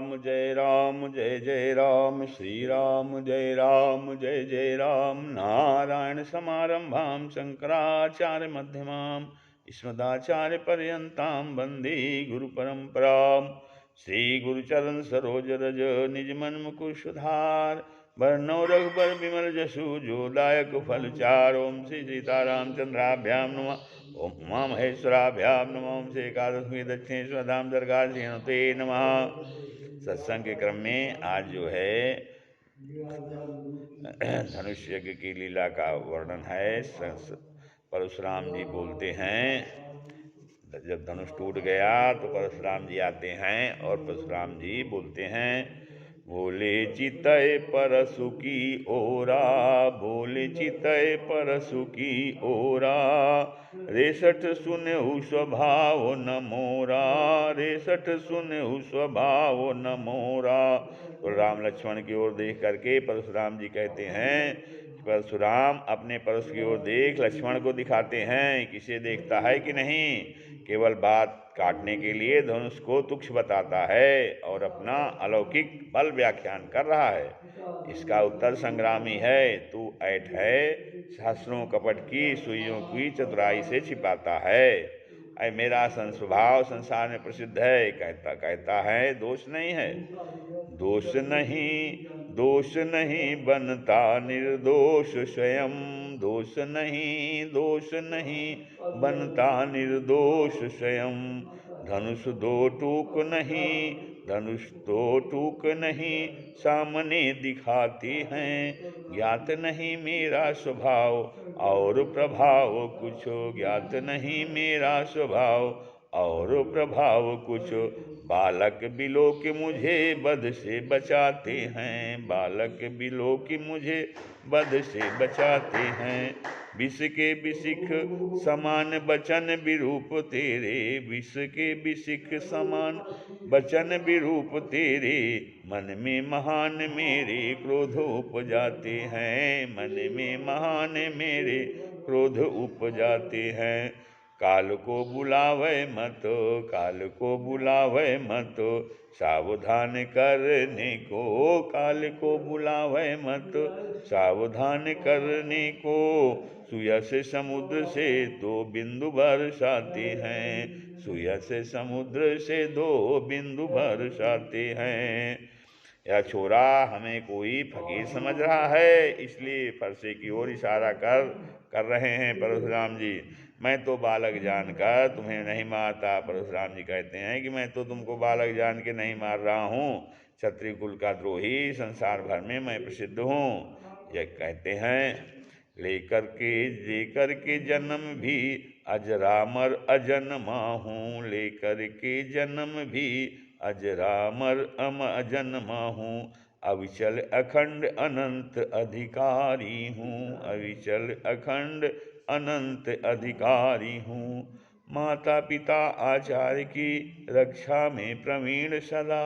राम जय जय राम, श्री राम जय जय राम। नारायण समारंभां शंकराचार्य मध्यमाम् अस्मदाचार्य पर्यन्तां वन्दे गुरु परंपराम्। श्री गुरुचरण सरोज रज निज मन मुकुर सुधार, वर्णो रघुबर विमल जसु जो दायक फल चार। ओम श्री सीतारामचंद्राभ्यां नमः, ओम उमा महेश्वराभ्यां नमः, ओम श्री एकादशी दक्षिणेश्वर धाम दरगाह श्रीहनुते नमः। सत्संग के क्रम में आज जो है धनुष यज्ञ की लीला का वर्णन है। परशुराम जी बोलते हैं, जब धनुष टूट गया तो परशुराम जी आते हैं और परशुराम जी बोलते हैं, बोले चितय परशु की ओरा, बोले चितय परशु की ओरा, रेसठ सुनहु स्वभाव न मोरा, रेसठ सुनहु स्वभाव न मोरा। तो राम लक्ष्मण की ओर देख करके परशुराम जी कहते हैं, परशुराम अपने परश की ओर देख लक्ष्मण को दिखाते हैं, किसे देखता है कि नहीं, केवल बात काटने के लिए धनुष को तुक्ष बताता है और अपना अलौकिक बल व्याख्यान कर रहा है। इसका उत्तर संग्रामी है, तू ऐठ है, शास्त्रों कपट की सुइयों की चतुराई से छिपाता है। ऐ मेरा स्वभाव संसार में प्रसिद्ध है। कहता है दोष नहीं है, दोष नहीं बनता निर्दोष स्वयं, दोष नहीं बनता निर्दोष स्वयं। धनुष दो टूक नहीं सामने दिखाते हैं, ज्ञात नहीं मेरा स्वभाव और प्रभाव कुछ, ज्ञात नहीं मेरा स्वभाव और प्रभाव कुछ। बालक बिलो के मुझे बद से बचाते हैं, बालक बिलो के मुझे बद से बचाते हैं। विष के विशिख समान बचन विरूप तेरे, विष के विशिख समान बचन विरूप तेरे। मन में महान मेरे क्रोध उपजाते हैं, मन में महान मेरे क्रोध उपजाते हैं। काल को बुलावे मत, काल को बुलावे मत, सावधान करने को, काल को बुलावे मत, सावधान करने को। सुयस समुद्र से दो बिंदु बरसाते हैं, सुयस समुद्र से दो बिंदु बरसाते हैं। यह छोरा हमें कोई फकीर समझ रहा है, इसलिए फरसे की ओर इशारा कर रहे हैं परशुराम जी। मैं तो बालक जानकर तुम्हें नहीं मारता। परशुराम जी कहते हैं कि मैं तो तुमको बालक जान के नहीं मार रहा हूँ, क्षत्रिय कुल का द्रोही संसार भर में मैं प्रसिद्ध हूँ। यह कहते हैं, लेकर के जन्म भी अजरामर अजन्मा हूँ, लेकर के जन्म भी अजरामर अजन्मा हूँ। अविचल अखंड अनंत अधिकारी हूँ, अविचल अखंड अनंत अधिकारी हूँ। माता पिता आचार्य की रक्षा में प्रवीण सदा,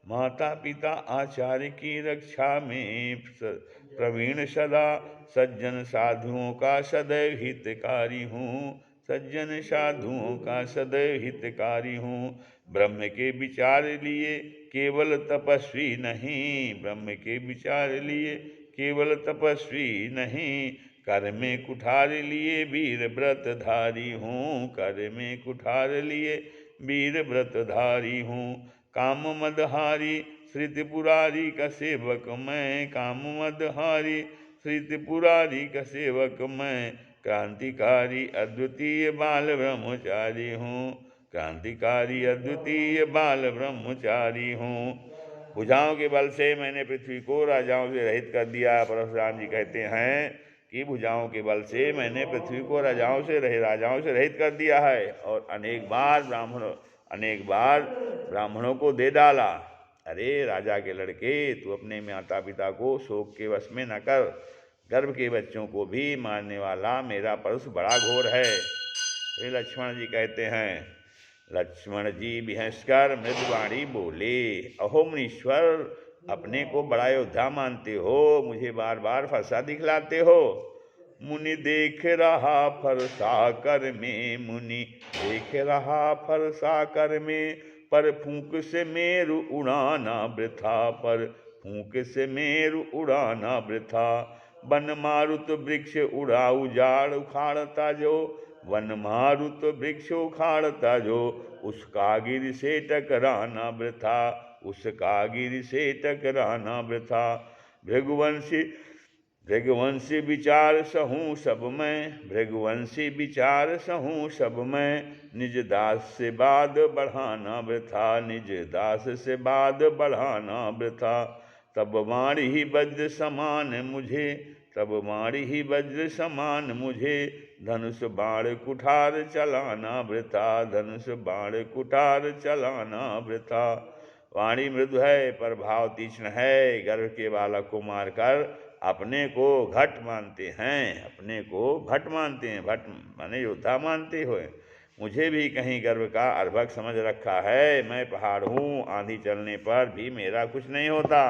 माता पिता आचार्य की रक्षा में प्रवीण सदा। सज्जन साधुओं का सदैव हितकारी हूँ, सज्जन साधुओं का सदैव हितकारी हूँ। ब्रह्म के विचार लिए केवल तपस्वी नहीं, ब्रह्म के विचार लिए केवल तपस्वी नहीं। कर में कुठार लिए वीर व्रतधारी हूँ, कर में कुठार लिए वीर व्रतधारी हूँ। काम मदहारी श्रुति पुरारी का सेवक मैं, काम मदहारी श्रुति पुरारी का सेवक मैं। क्रांतिकारी अद्वितीय बाल ब्रह्मचारी हूँ, क्रांतिकारी अद्वितीय बाल ब्रह्मचारी हूँ। भुजाओं के बल से मैंने पृथ्वी को राजाओं से रहित कर दिया। परशुराम जी कहते हैं कि भुजाओं के बल से मैंने पृथ्वी को राजाओं से रहित कर दिया है और अनेक बार ब्राह्मणों को दे डाला। अरे राजा के लड़के, तू अपने माता पिता को शोक के वश में न कर, गर्भ के बच्चों को भी मारने वाला मेरा परशु बड़ा घोर है। फिर लक्ष्मण जी कहते हैं, लक्ष्मण जी बिहंसकर मृदुवाणी बोले, अहो मुनीश्वर, अपने को बड़ा योद्धा मानते हो, मुझे बार बार फरसा दिखलाते हो। मुनि देख रहा फरसा कर में, मुनि देख रहा फरसा कर में, पर फूंक से मेरु उड़ाना वृथा, पर फूंक से मेरु उड़ाना वृथा। वन मारुत वृक्ष उड़ा उजाड़ उखाड़ता जो, वन मारुत वृक्ष उखाड़ता जो, उसका गिर से टकराना वृथा, उसका गिर से टकराना वृथा। भृगुवंशी भृगुवंशी विचार सहूँ सब मैं, भृगुवंशी विचार सहूँ सब मैं। निज दास से बाद बढ़ाना वृथा, निज दास से बाद बढ़ाना वृथा। तब वाणी ही वज्र समान मुझे, तब वाणी ही वज्र समान मुझे। धनुष बाण कुठार चलाना वृथा, धनुष बाण कुठार चलाना वृथा। वाणी मृदु है पर भाव तीक्ष्ण है। गर्भ के बालक को मारकर अपने को घट मानते हैं, अपने को भट मानते हैं, भट माने योद्धा मानते हुए। मुझे भी कहीं गर्भ का अर्भक समझ रखा है। मैं पहाड़ हूँ, आंधी चलने पर भी मेरा कुछ नहीं होता।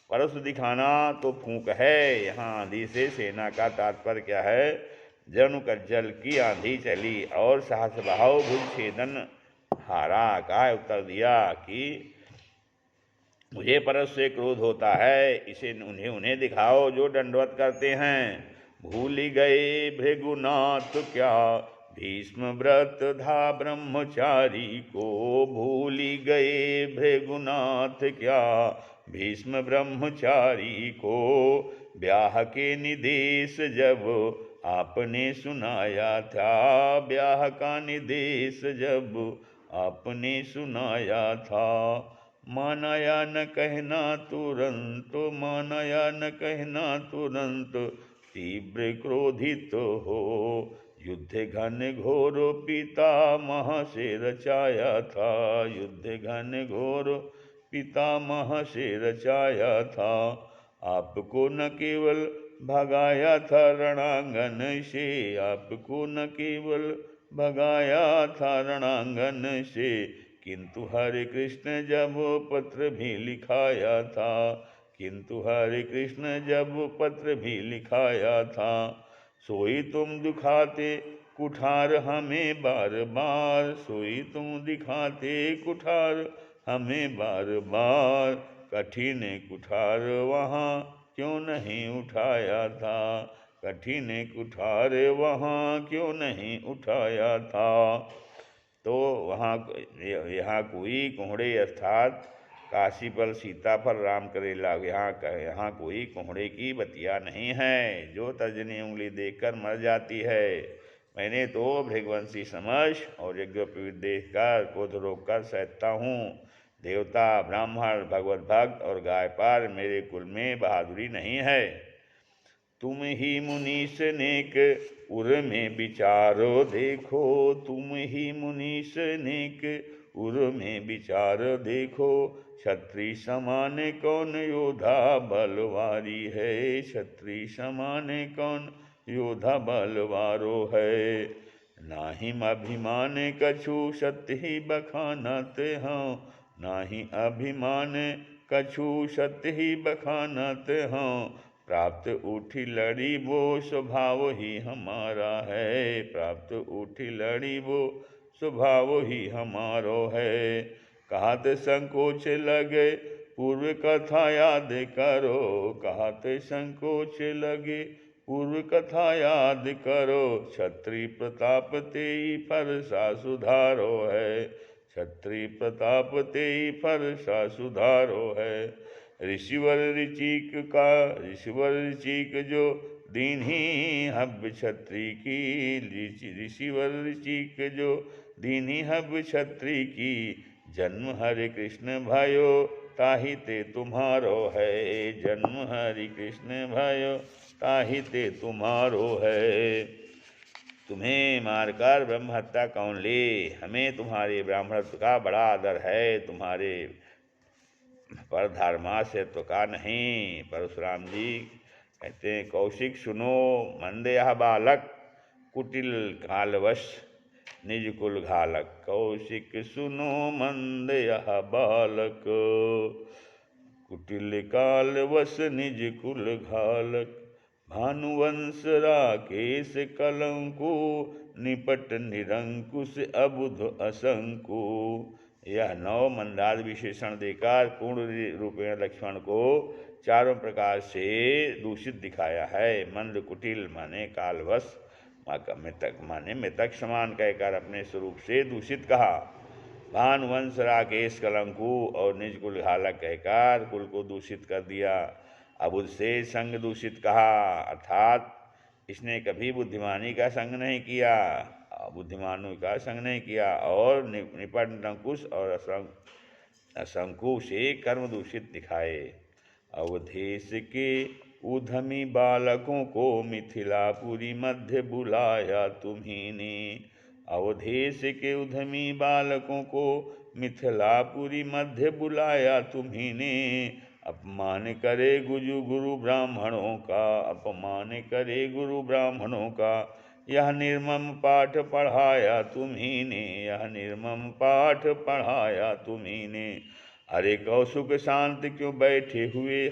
परस दिखाना तो फूंक है। यहाँ आंधी से सेना का तात्पर्य क्या है? जनु कज्जल की आंधी चली और सहस बहाव भुज छेदन हारा। का उत्तर दिया कि मुझे परस से क्रोध होता है, इसे उन्हें दिखाओ जो दंडवत करते हैं। भूल गए भृगुनाथ क्या भीष्म व्रत था ब्रह्मचारी को, भूल गए भृगुनाथ क्या भीष्म ब्रह्मचारी को। ब्याह के निर्देश जब आपने सुनाया था, ब्याह का निर्देश जब आपने सुनाया था। माना या न कहना तुरंत, माना या न कहना तुरंत, तीव्र क्रोधित हो। युद्ध घन घोर पितामह से रचाया था, युद्ध घन घोर पितामह से रचाया था। आपको न केवल भगाया था रणांगन से, आपको न केवल भगाया था रणांगन से, किंतु हरे कृष्ण जब पत्र भी लिखाया था, किंतु हरे कृष्ण जब पत्र भी लिखाया था। सोई तुम दिखाते कुठार हमें बार बार, सोई तुम दिखाते कुठार हमें बार बार। कठिन कुठार वहाँ क्यों नहीं उठाया था, कठिन कुठार वहाँ क्यों नहीं उठाया था। तो वहाँ यहाँ कोई कोहड़े अर्थात काशी पर सीता पर राम करेला, यहाँ कोई कोहड़े की बतिया नहीं है जो तर्जनी उंगली देखकर मर जाती है। मैंने तो भृगवंशी समझ और यज्ञोपवीत देखकर क्रोध रोककर सहता हूँ। देवता ब्राह्मण भगवत भक्त और गायपाल मेरे कुल में बहादुरी नहीं है। तुम ही मुनीष नेक उर में विचारो देखो, तुम ही मुनीष नेक उर में विचार देखो। क्षत्रिय समान कौन योद्धा बलवारी है, क्षत्रिय समान कौन योद्धा बलवारो है। नाही अभिमान कछु सत्य ही बखानत हूँ, नाही अभिमान कछु सत्य ही बखानत हूँ। प्राप्त उठी लड़ी वो स्वभाव ही हमारा है, प्राप्त उठी लड़ी वो स्वभाव ही हमारो है। कहत संकोच लगे पूर्व कथा याद करो, कहत संकोच लगे पूर्व कथा याद करो। क्षत्रिय प्रताप तेई फरसा सुधारो है, क्षत्रिय प्रताप तेई फरसा सुधारो है। ऋषिवर ऋचिक का ऋषिवर ऋचिक जो दीन्ही हब क्षत्रिय की, ऋषिवर ऋचिक जो दीन्ही हब क्षत्रिय की। जन्म हरे कृष्ण भयो ताहि ते तुम्हारो है, जन्म हरि कृष्ण भयो ताहि ते तुम्हारो है। तुम्हें मारकर ब्रह्म हत्या कौन ले, हमें तुम्हारे ब्राह्मणत्व का बड़ा आदर है, तुम्हारे पर धर्माशयत्व का नहीं। परशुराम जी कहते हैं कौशिक सुनो मंद यह बालक, कुटिल कालवश निज कुल घालक। कौशिक सुनो मंद यह बालक, कुटिल कालवश निज कुल घालक। भानुवंश राकेश कलंकु, निपट निरंकुश अबुध असंकु। यह 9 मंदार विशेषण देकर पूर्ण रूपेण लक्ष्मण को चारों प्रकार से दूषित दिखाया है। मंद कुटिल माने कालवश, मृतक माने मृतक समान कहकर अपने स्वरूप से दूषित कहा। भानुवंश राकेश कलंकु और निज कुल घालक कहकर कुल को दूषित कर दिया। अबुध से संग दूषित कहा, अर्थात इसने कभी बुद्धिमानी का संग नहीं किया, बुद्धिमानों का संग नहीं किया, और निपट अंकुश और असंकु से कर्म दूषित दिखाए। अवधेश के उधमी बालकों को मिथिलापुरी मध्य बुलाया तुम्ही ने। अवधेश के उधमी बालकों को मिथिलापुरी मध्य बुलाया तुम्ही ने। अपमान करे गुरु ब्राह्मणों का, अपमान करे गुरु ब्राह्मणों का, यह निर्मम पाठ पढ़ाया तुम्ही ने, यह निर्मम पाठ पढ़ाया तुम्ही ने। अरे कौशिक शांत क्यों बैठे हुए,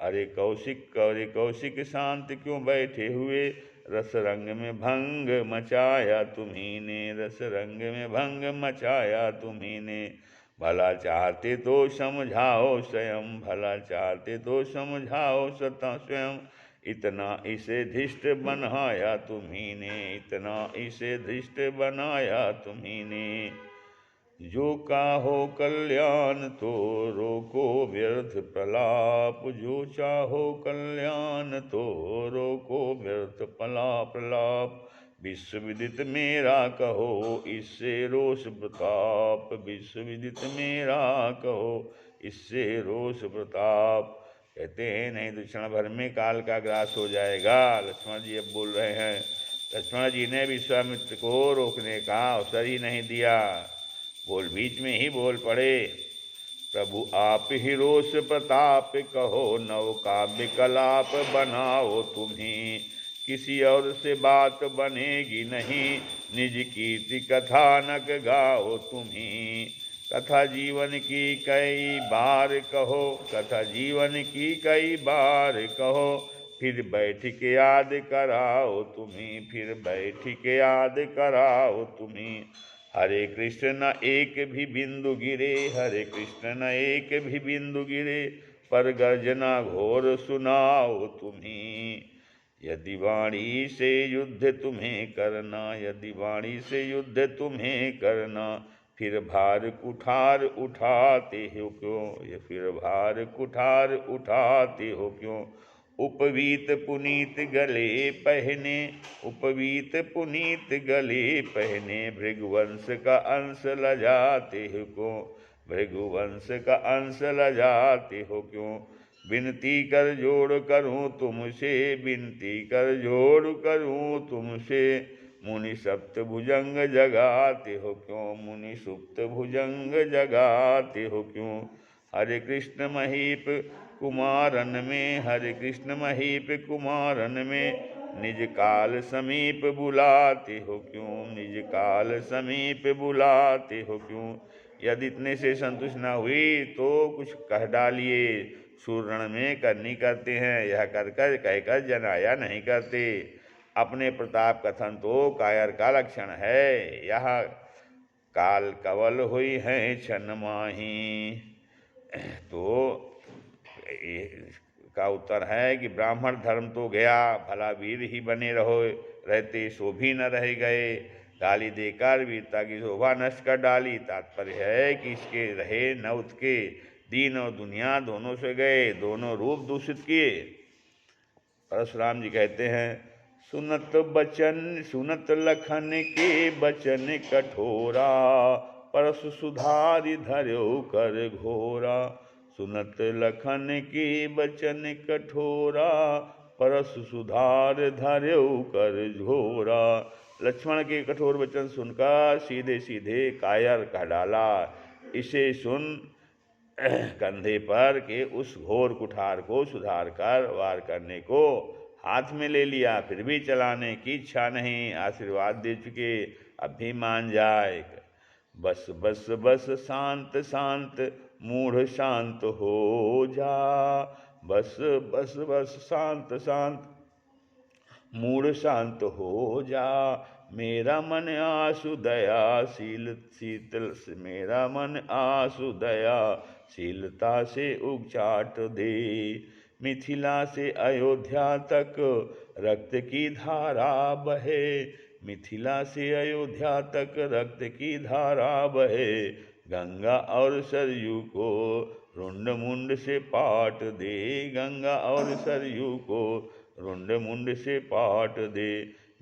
अरे कौशिक शांत क्यों बैठे हुए, रस रंग में भंग मचाया तुम्ही ने, रस रंग में भंग मचाया तुम्ही ने। भला चाहते तो समझाओ स्वयं, भला चाहते तो समझाओ स्वयं, इतना इसे धृष्ट बनाया तुम्ही ने, इतना इसे धृष्ट बनाया तुम्ही ने। जो काहो कल्याण तो रोको व्यर्थ प्रलाप, जो चाहो कल्याण तो रोको व्यर्थ प्रलाप। विश्व विदित मेरा कहो इससे रोष प्रताप, विश्व विदित मेरा कहो इससे रोष प्रताप। कहते हैं नहीं तो क्षण भर में काल का ग्रास हो जाएगा। लक्ष्मण जी अब बोल रहे हैं, लक्ष्मण जी ने विश्वामित्र को रोकने का अवसर ही नहीं दिया, बोल बीच में ही बोल पड़े। प्रभु आप ही रोष प्रताप कहो, नव काव्य कलाप बनाओ तुम्ही, किसी और से बात बनेगी नहीं, निज कीर्ति कथानक गाओ तुम्ही। कथा जीवन की कई बार कहो, कथा जीवन की कई बार कहो, फिर बैठ के याद कराओ तुम्ही, फिर बैठ के याद कराओ तुम्ही। हरे कृष्ण न एक भी बिंदु गिरे, हरे कृष्ण न एक भी बिंदु गिरे, पर गर्जना घोर सुनाओ तुम्ही। यदि वाणी से युद्ध तुम्हें करना, यदि वाणी से युद्ध तुम्हें करना, फिर भार कुठार उठाते हो क्यों, ये फिर भार कुठार उठाते हो क्यों। उपवीत पुनीत गले पहने, उपवीत पुनीत गले पहने, भृगुवंश का अंश लजाते हो क्यों, भृगुवंश का अंश लजाते हो क्यों। विनती कर जोड़ करूं तुमसे, विनती कर जोड़ करूं तुमसे, मुनि सप्त भुजंग जगाते हो क्यों, मुनि सुप्त भुजंग जगाते हो क्यों। हरे कृष्ण महीप कुमारन में, हरे कृष्ण महीप कुमारन में, निज काल समीप बुलाते हो क्यों, निज काल समीप बुलाते हो क्यों। यदि इतने से संतुष्ट न हुई तो कुछ कह डालिए, सूरण में करनी करते हैं, यह कर कर कहकर जनाया नहीं करते। अपने प्रताप कथन तो कायर का लक्षण है, यह काल कवल हुई है छन माही। तो का उत्तर है कि ब्राह्मण धर्म तो गया, भला वीर ही बने रहते सो भी न रह गए, गाली देकर वीरता की शोभा नष्ट कर डाली। तात्पर्य है कि इसके रहे न उसके, दीन और दुनिया दोनों से गए, दोनों रूप दूषित किए। परशुराम जी कहते हैं, सुनत बचन सुनत लखन के बचन कठोरा, परसु सुधारि धर्यो कर घोरा। सुनत लखन के बचन कठोरा, परसु सुधार धर्यो कर झोरा। लक्ष्मण के कठोर वचन सुनकर सीधे सीधे कायर कह डाला। इसे सुन कंधे पर के उस घोर कुठार को सुधार कर वार करने को हाथ में ले लिया, फिर भी चलाने की इच्छा नहीं। आशीर्वाद दे चुके, अब भी मान जाए। बस बस बस शांत शांत मूढ़ शांत हो जा, बस बस बस शांत शांत मूढ़ शांत हो जा। मेरा मन आसु दया शीतल मेरा मन आसु दया शीलता से उचाट दे। मिथिला से अयोध्या तक रक्त की धारा बहे, मिथिला से अयोध्या तक रक्त की धारा बहे। गंगा और सरयू को रुंड मुंड से पाट दे, गंगा और सरयू को रुंड मुंड से पाट दे।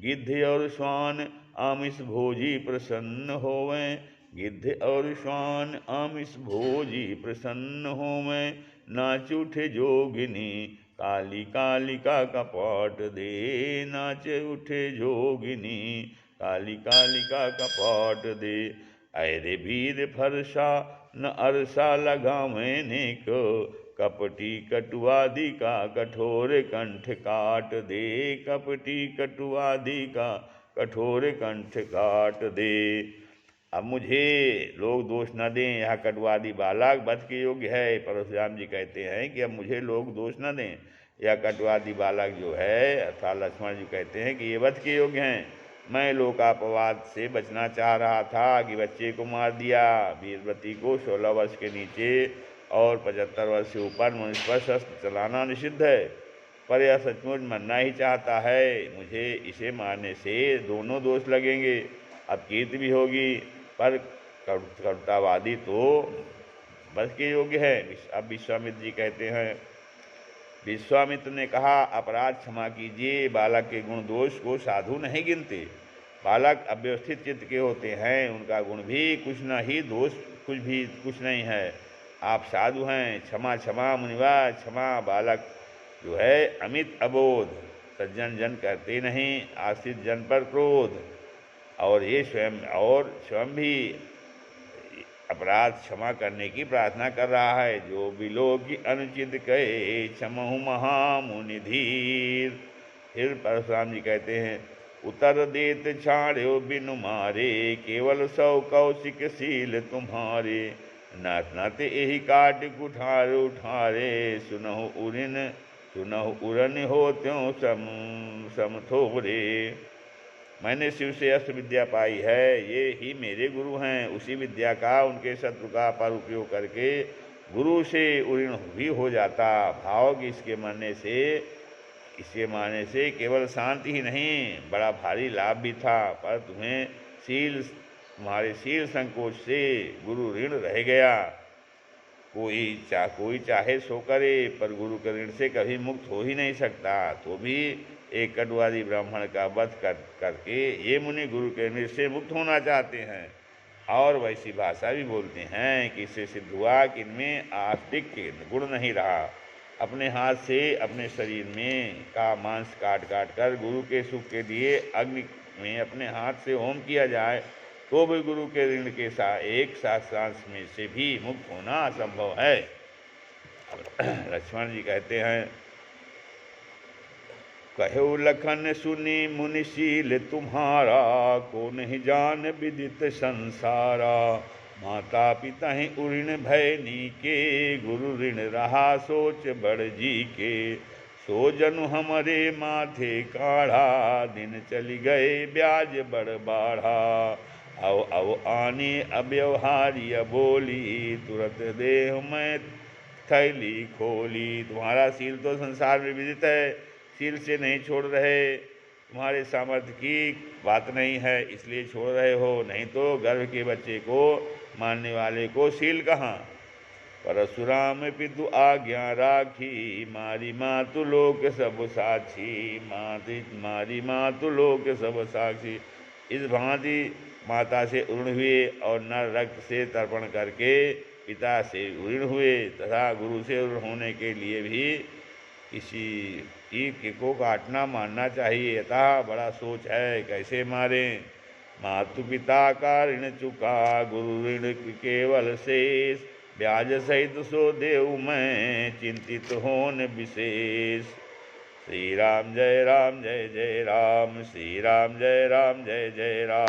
गिद्ध और श्वान आमिष भोजी प्रसन्न होवें, गिद्ध और श्वान आमिष भोजी प्रसन्न होवें। नाच उठे जोगिनी काली कालिका का पाट दे, नाच उठे जोगिनी काली कालिका का पाट दे। अरे वीर फरसा न अरसा लगावें नेक, कपटी कटुआदि का कठोर कंठ काट दे, कपटी कटुआदि का कठोर कंठ काट दे। अब मुझे लोग दोष न दें, यह कटुआदि बालक वध के योग्य है। परशुराम जी कहते हैं कि अब मुझे लोग दोष न दें, यह कटुआदि बालक जो है अर्थात लक्ष्मण जी कहते हैं कि ये वध के योग्य हैं। मैं लोकापवाद से बचना चाह रहा था कि बच्चे को मार दिया। वीरवती को 16 वर्ष के नीचे और 75 वर्ष से ऊपर मनुष्य पर शस्त्र चलाना निषिद्ध है, पर यह सचमुच मरना ही चाहता है। मुझे इसे मारने से दोनों दोष लगेंगे, अब कीर्ति भी होगी, पर कटुतावादी तो बस के योग्य है। अब विश्वामित्र जी कहते हैं, विश्वामित्र ने कहा अपराध क्षमा कीजिए, बालक के गुण दोष को साधु नहीं गिनते। बालक अव्यवस्थित चित्त के होते हैं, उनका गुण भी कुछ न ही दोष कुछ नहीं है। आप साधु हैं, क्षमा क्षमा मुनिवा क्षमा। बालक जो है अमित अबोध, सज्जन जन करते नहीं, आश्रित जन पर क्रोध, और ये स्वयं भी अपराध क्षमा करने की प्रार्थना कर रहा है। जो बिलो की अनुचित कहे क्षमहु महामुनि धीर। फिर परशुराम जी कहते हैं, उतर देत छाड़ो बिनु मारे, केवल 100 कौशिक शील तुम्हारे। नाथ नाथ यही काट कुठार उठारे, सुनहु उरन हो त्यों सम थोरे। मैंने शिव से अस्त्र विद्या पाई है, ये ही मेरे गुरु हैं। उसी विद्या का उनके शत्रु का पर उपयोग करके गुरु से उऋण भी हो जाता। भाव कि इसके मारने से केवल शांति ही नहीं, बड़ा भारी लाभ भी था। पर तुम्हारे शील संकोच से गुरु ऋण रह गया। कोई चाहे सो करे, पर गुरु के ऋण से कभी मुक्त हो ही नहीं सकता। तो भी एक कटुआदी ब्राह्मण का वध करके ये मुनि गुरु के ऋण से मुक्त होना चाहते हैं, और वैसी भाषा भी बोलते हैं कि इससे सिद्ध हुआ कि इनमें आस्तिक गुण नहीं रहा। अपने हाथ से अपने शरीर में का मांस काट कर गुरु के सुख के लिए अग्नि में अपने हाथ से होम किया जाए तो भी गुरु के ऋण के एक सांस में से भी मुक्त होना असंभव है। लक्ष्मण जी कहते हैं, कहो लखन सुनी मुनिशील तुम्हारा, को नहीं जान विदित संसारा। माता पिता ही उऋण भयनी के, गुरु ऋण रहा सोच बड़ जी के। सो जनु हमरे माथे काढ़ा, दिन चली गए ब्याज बड़ बाढ़ा। अव आने अव्यवहार्य बोली, तुरंत देह में थैली खोली। तुम्हारा शील तो संसार में विदित है, शील से नहीं छोड़ रहे, तुम्हारे सामर्थ्य की बात नहीं है इसलिए छोड़ रहे हो, नहीं तो गर्भ के बच्चे को मारने वाले को शील कहाँ। परशुराम पितु आज्ञा राखी, मारी मातु लोक सब साक्षी। मारी मातु लोक सब साक्षी। इस भांति माता से उऋण हुए और नर रक्त से तर्पण करके पिता से उऋण हुए, तथा गुरु से उऋण होने के लिए भी किसी की को काटना मानना चाहिए। अतः बड़ा सोच है कैसे मारें। मातु पिता का ऋण चुका, गुरु ऋण केवल शेष। ब्याज सहित सो देव मैं, चिंतित होन विशेष। श्री राम जय राम जय जय राम, श्री राम जय जय राम।